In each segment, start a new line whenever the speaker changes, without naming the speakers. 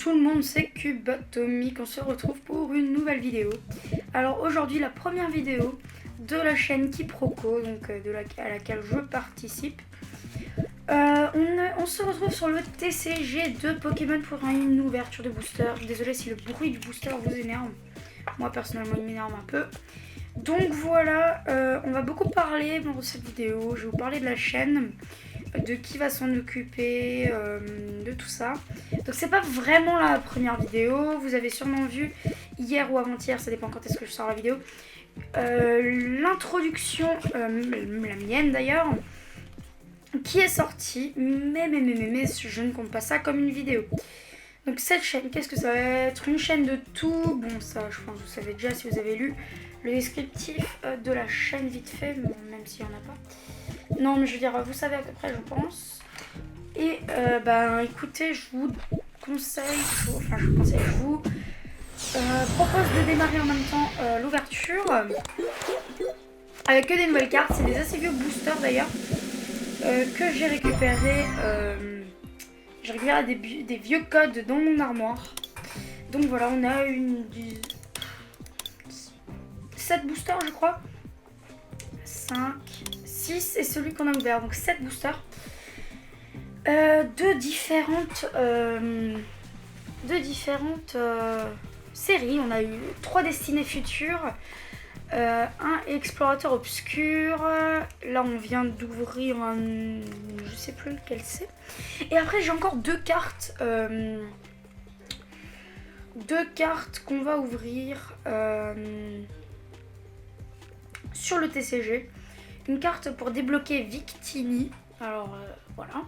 tout le monde, c'est Cubatomic, on se retrouve pour une nouvelle vidéo. Alors aujourd'hui la première vidéo de la chaîne Quiproquo, donc à laquelle je participe. On se retrouve sur le TCG de Pokémon pour une ouverture de booster. Désolée si le bruit du booster vous énerve, moi personnellement il m'énerve un peu. Donc voilà, on va beaucoup parler dans cette vidéo, je vais vous parler de la chaîne, de qui va s'en occuper, de tout ça. Donc c'est pas vraiment la première vidéo, vous avez sûrement vu hier ou avant-hier, ça dépend quand est-ce que je sors la vidéo, l'introduction, la mienne d'ailleurs, qui est sortie, mais je ne compte pas ça comme une vidéo. Donc cette chaîne, qu'est-ce que ça va être? Une chaîne de tout, bon ça je pense que vous savez déjà si vous avez lu le descriptif de la chaîne vite fait, bon, même s'il n'y en a pas. Non mais je veux dire, vous savez à peu près je pense. Et écoutez, je vous conseille, je vous propose de démarrer en même temps l'ouverture. Avec que des nouvelles cartes, c'est des assez vieux boosters d'ailleurs. Que j'ai récupéré. J'ai récupéré des vieux codes dans mon armoire. Donc voilà, on a 7 boosters je crois. 5, 6 et celui qu'on a ouvert. Donc 7 boosters. De différentes séries. On a eu 3 destinées futures. Un explorateur obscur, là on vient d'ouvrir un, je sais plus lequel c'est, et après j'ai encore 2 cartes qu'on va ouvrir sur le TCG. Une carte pour débloquer Victini, alors voilà,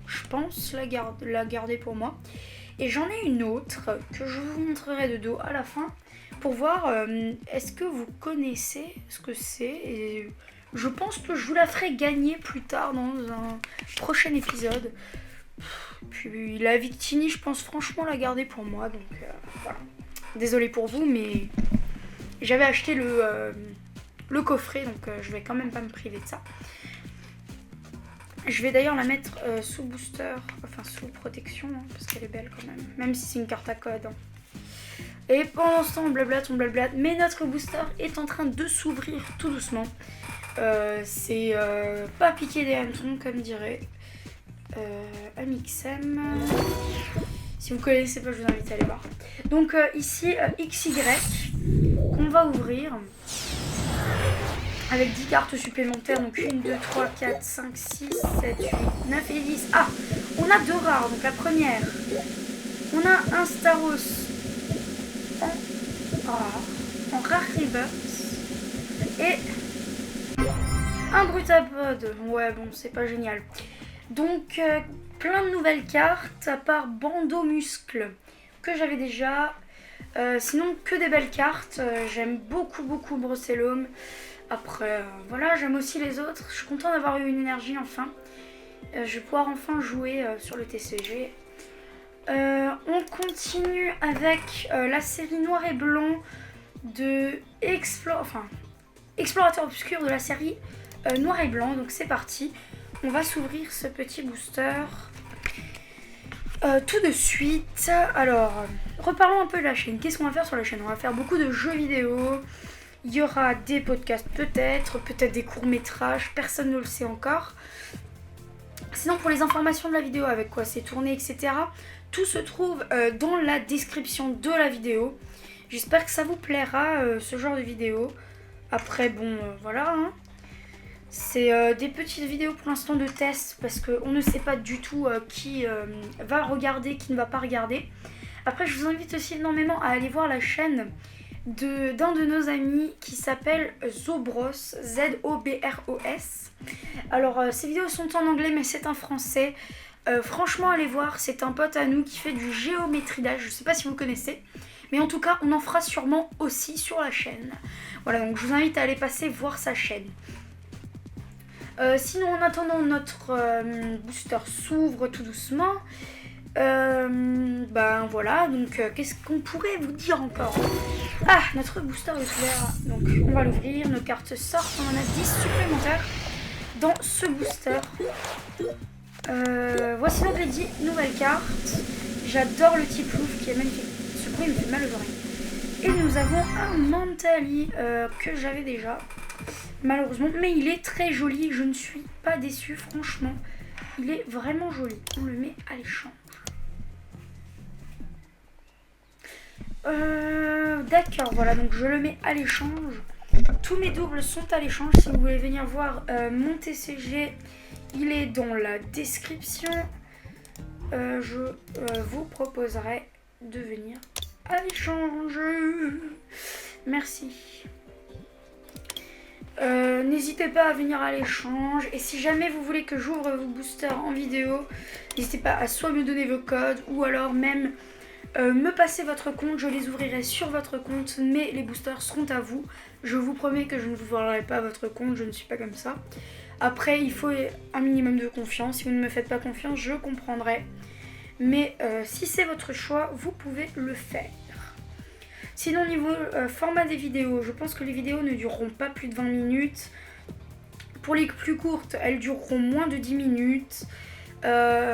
je pense la garder pour moi, et j'en ai une autre que je vous montrerai de dos à la fin pour voir est-ce que vous connaissez ce que c'est, et je pense que je vous la ferai gagner plus tard dans un prochain épisode. Puis la Victini, je pense franchement la garder pour moi, donc voilà. Désolée pour vous, mais j'avais acheté le coffret, donc je vais quand même pas me priver de ça. Je vais d'ailleurs la mettre sous booster, enfin sous protection, hein, parce qu'elle est belle quand même si c'est une carte à code. Hein. Et pendant ce temps, on blablate, mais notre booster est en train de s'ouvrir tout doucement. C'est pas piquer des hannetons, comme dirait Amixem. Si vous connaissez pas, je vous invite à aller voir. Donc ici, XY, qu'on va ouvrir avec 10 cartes supplémentaires. Donc 1, 2, 3, 4, 5, 6, 7, 8, 9 et 10. Ah, on a 2 rares. Donc la première, on a un Staros en rare reverse et un Brutapod. Ouais, bon, c'est pas génial. Donc plein de nouvelles cartes à part Bandeau Muscle que j'avais déjà. Sinon que des belles cartes. J'aime beaucoup Brucellum. Après voilà, j'aime aussi les autres. Je suis contente d'avoir eu une énergie enfin. Je vais pouvoir enfin jouer sur le TCG. On continue avec la série noir et blanc de Explorateur obscur de la série noir et blanc. Donc c'est parti, on va s'ouvrir ce petit booster tout de suite. Alors reparlons un peu de la chaîne. Qu'est-ce qu'on va faire sur la chaîne? On va faire beaucoup de jeux vidéo, il y aura des podcasts peut-être des courts-métrages, personne ne le sait encore. Sinon pour les informations de la vidéo, avec quoi c'est tourné, etc., tout se trouve dans la description de la vidéo. J'espère que ça vous plaira ce genre de vidéo. Après bon voilà, hein. C'est des petites vidéos pour l'instant de test parce qu'on ne sait pas du tout qui va regarder, qui ne va pas regarder. Après je vous invite aussi énormément à aller voir la chaîne d'un de nos amis qui s'appelle Zobros, Z-O-B-R-O-S. Alors ces vidéos sont en anglais mais c'est en français. Franchement allez voir, c'est un pote à nous qui fait du géométridage, je sais pas si vous connaissez, mais en tout cas on en fera sûrement aussi sur la chaîne. Voilà, donc je vous invite à aller passer voir sa chaîne. Sinon en attendant notre booster s'ouvre tout doucement. Voilà, donc qu'est-ce qu'on pourrait vous dire encore? Ah, notre booster est ouvert, donc on va l'ouvrir, nos cartes sortent, on en a 10 supplémentaires dans ce booster. Voici donc les 10 nouvelles cartes. J'adore le petit plouf qui est magnifique. Ce bruit me fait mal aux oreilles. Et nous avons un Mentali que j'avais déjà, malheureusement. Mais il est très joli, je ne suis pas déçue, franchement. Il est vraiment joli. On le met à l'échange. D'accord, voilà, donc je le mets à l'échange. Tous mes doubles sont à l'échange. Si vous voulez venir voir mon TCG, il est dans la description. Je vous proposerai de venir à l'échange. Merci. N'hésitez pas à venir à l'échange. Et si jamais vous voulez que j'ouvre vos boosters en vidéo, n'hésitez pas à soit me donner vos codes ou alors même me passer votre compte. Je les ouvrirai sur votre compte, mais les boosters seront à vous. Je vous promets que je ne vous volerai pas votre compte, je ne suis pas comme ça. Après, il faut un minimum de confiance. Si vous ne me faites pas confiance, je comprendrai. Mais si c'est votre choix, vous pouvez le faire. Sinon, niveau format des vidéos, je pense que les vidéos ne dureront pas plus de 20 minutes. Pour les plus courtes, elles dureront moins de 10 minutes.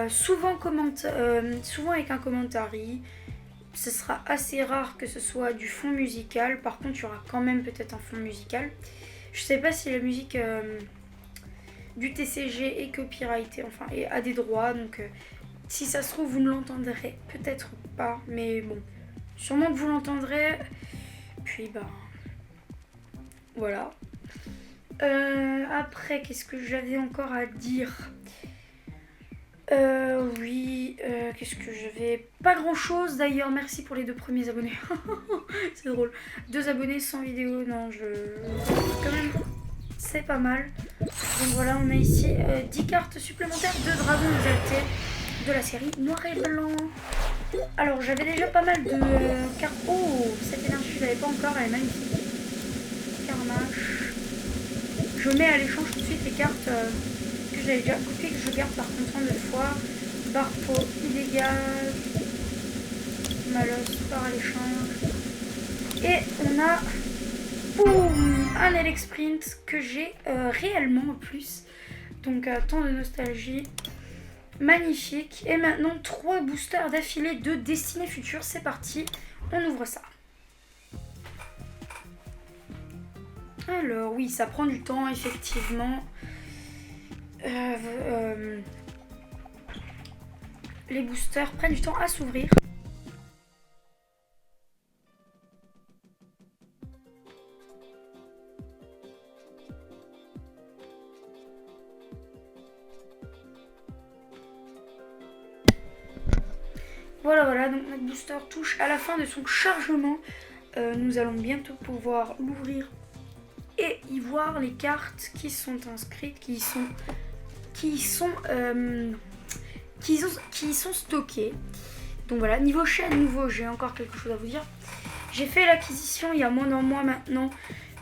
Souvent avec un commentaire. Ce sera assez rare que ce soit du fond musical. Par contre, il y aura quand même peut-être un fond musical. Je sais pas si la musique du TCG est copyrightée, enfin, et a des droits. Donc, si ça se trouve, vous ne l'entendrez peut-être pas. Mais bon, sûrement que vous l'entendrez. Puis, bah, voilà. Après, qu'est-ce que j'avais encore à dire ? Oui, qu'est-ce que j'avais ? Pas grand chose d'ailleurs, merci pour les 2 premiers abonnés. C'est drôle. 2 abonnés sans vidéo, non, quand même, c'est pas mal. Donc voilà, on a ici 10 cartes supplémentaires de dragons exaltés de la série noir et blanc. Alors, j'avais déjà pas mal de cartes. Oh, cette énergie, je l'avais pas encore, elle est magnifique. Carnage. Je mets à l'échange tout de suite les cartes que j'avais déjà copiées, que je garde par contre en 2 fois. Barpo illégal. Malos par à l'échange. Et on a boum, un Alex Sprint que j'ai réellement en plus. Donc tant de nostalgie. Magnifique. Et maintenant 3 boosters d'affilée de Destinée Future. C'est parti, on ouvre ça. Alors oui, ça prend du temps effectivement. Les boosters prennent du temps à s'ouvrir. Voilà, donc notre booster touche à la fin de son chargement. Nous allons bientôt pouvoir l'ouvrir et y voir les cartes qui sont inscrites, qui sont stockées. Donc voilà, niveau chaîne nouveau, j'ai encore quelque chose à vous dire. J'ai fait l'acquisition il y a moins d'un mois maintenant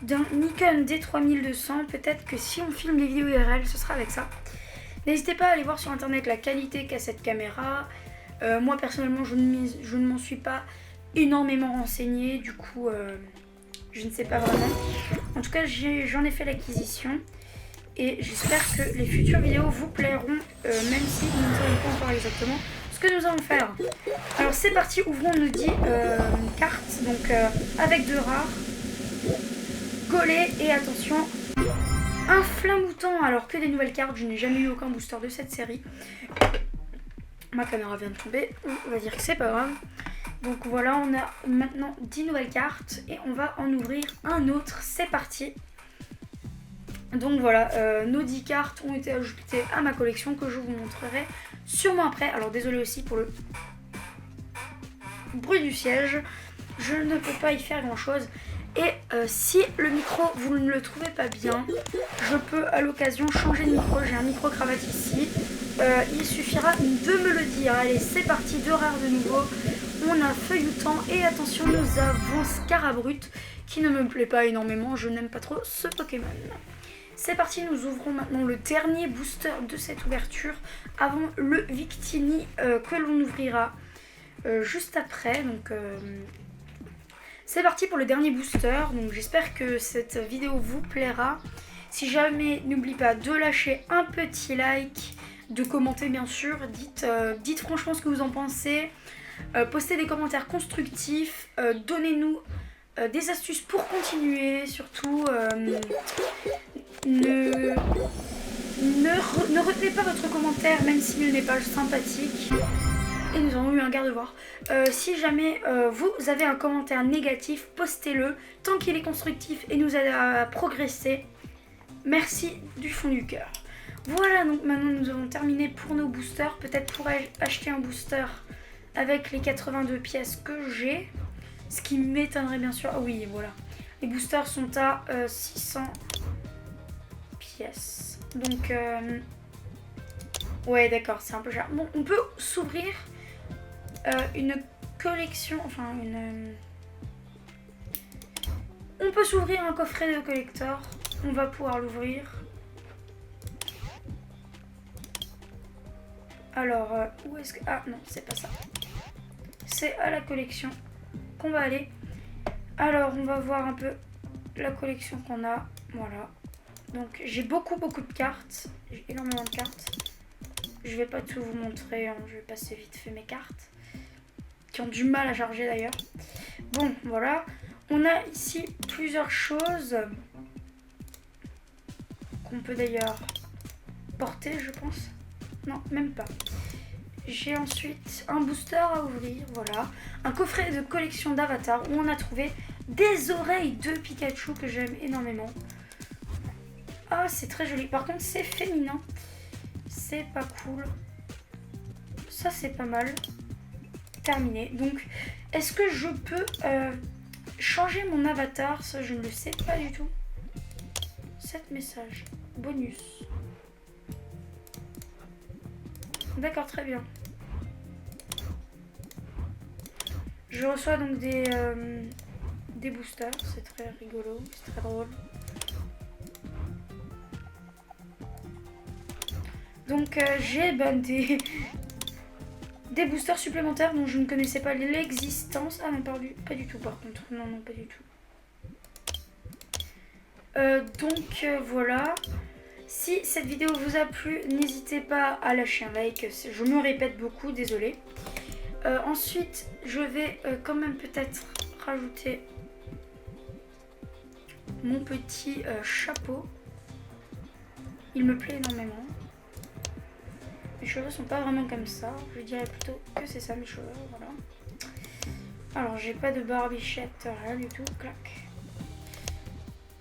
d'un Nikon D3200. Peut-être que si on filme des vidéos IRL, ce sera avec ça. N'hésitez pas à aller voir sur internet la qualité qu'a cette caméra. Moi personnellement, je ne m'en suis pas énormément renseignée. Du coup, je ne sais pas vraiment. En tout cas, j'en ai fait l'acquisition. Et j'espère que les futures vidéos vous plairont, même si nous ne savons pas encore exactement ce que nous allons faire. Alors c'est parti, ouvrons nos 10 cartes, donc avec 2 rares, Gollet et attention, un Flamoutant, alors que des nouvelles cartes, je n'ai jamais eu aucun booster de cette série. Ma caméra vient de tomber, on va dire que c'est pas grave. Donc voilà, on a maintenant 10 nouvelles cartes et on va en ouvrir un autre, c'est parti. Donc voilà, nos 10 cartes ont été ajoutées à ma collection que je vous montrerai sûrement après. Alors désolé aussi pour le bruit du siège, je ne peux pas y faire grand chose. Et si le micro vous ne le trouvez pas bien, je peux à l'occasion changer de micro. J'ai un micro cravate ici, il suffira de me le dire. Allez, c'est parti, 2 rares de nouveau. On a Feuilloutant et attention, nous avons Scarabrute qui ne me plaît pas énormément, je n'aime pas trop ce Pokémon. C'est parti, nous ouvrons maintenant le dernier booster de cette ouverture avant le Victini que l'on ouvrira juste après. Donc c'est parti pour le dernier booster. Donc j'espère que cette vidéo vous plaira. Si jamais, n'oubliez pas de lâcher un petit like, de commenter bien sûr. Dites franchement ce que vous en pensez. postez des commentaires constructifs, donnez-nous des astuces pour continuer, surtout ne retenez pas votre commentaire même s'il n'est pas sympathique. Et nous avons eu un garde-voir. Si jamais vous avez un commentaire négatif, postez-le tant qu'il est constructif et nous aide à progresser. Merci du fond du cœur. Voilà, donc maintenant nous avons terminé pour nos boosters. Peut-être pourrais-je acheter un booster avec les 82 pièces que j'ai. Ce qui m'étonnerait bien sûr. Ah oui, voilà. Les boosters sont à 600 pièces. Donc, ouais, d'accord, c'est un peu cher. Bon, on peut s'ouvrir une collection. Enfin, on peut s'ouvrir un coffret de collector. On va pouvoir l'ouvrir. Alors, où est-ce que... Ah non, c'est pas ça. C'est à la collection qu'on va aller. Alors, on va voir un peu la collection qu'on a. Voilà. Donc, j'ai beaucoup de cartes. J'ai énormément de cartes. Je vais pas tout vous montrer. Hein. Je vais passer vite fait mes cartes. Qui ont du mal à charger d'ailleurs. Bon, voilà. On a ici plusieurs choses. Qu'on peut d'ailleurs porter, je pense. Non, même pas. J'ai ensuite un booster à ouvrir, voilà. Un coffret de collection d'Avatar où on a trouvé des oreilles de Pikachu que j'aime énormément. Ah, c'est très joli. Par contre, c'est féminin. C'est pas cool. Ça, c'est pas mal. Terminé. Donc, est-ce que je peux changer mon avatar? Ça, je ne le sais pas du tout. 7 messages. Bonus. D'accord, très bien. Je reçois donc des boosters, c'est très rigolo, c'est très drôle. Donc j'ai des boosters supplémentaires dont je ne connaissais pas l'existence. Ah non, pas du tout par contre. Non, pas du tout. Voilà. Si cette vidéo vous a plu, n'hésitez pas à lâcher un like. Je me répète beaucoup, désolé. Ensuite, je vais quand même peut-être rajouter mon petit chapeau. Il me plaît énormément. Mes cheveux sont pas vraiment comme ça. Je dirais plutôt que c'est ça mes cheveux. Voilà. Alors, j'ai pas de barbichette, rien du tout. Clac.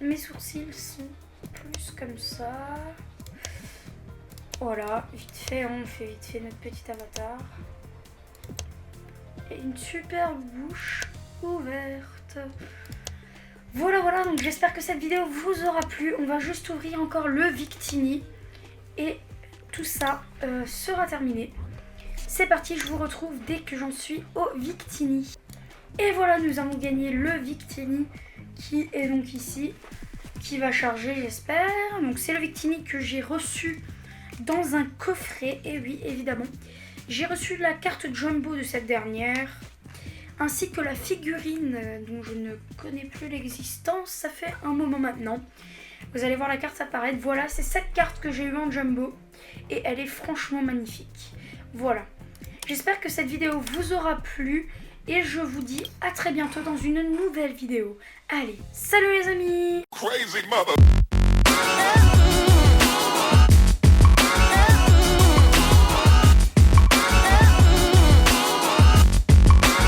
Mes sourcils sont plus comme ça. Voilà, vite fait, on fait vite fait notre petit avatar. Et une superbe bouche ouverte. Voilà, donc j'espère que cette vidéo vous aura plu. On va juste ouvrir encore le Victini. Et tout ça sera terminé. C'est parti, je vous retrouve dès que j'en suis au Victini. Et voilà, nous avons gagné le Victini qui est donc ici. Qui va charger, j'espère. Donc c'est le Victini que j'ai reçu dans un coffret. Et oui, évidemment. J'ai reçu la carte Jumbo de cette dernière. Ainsi que la figurine dont je ne connais plus l'existence. Ça fait un moment maintenant. Vous allez voir la carte apparaître. Voilà, c'est cette carte que j'ai eue en Jumbo. Et elle est franchement magnifique. Voilà. J'espère que cette vidéo vous aura plu. Et je vous dis à très bientôt dans une nouvelle vidéo. Allez, salut les amis! Crazy mother.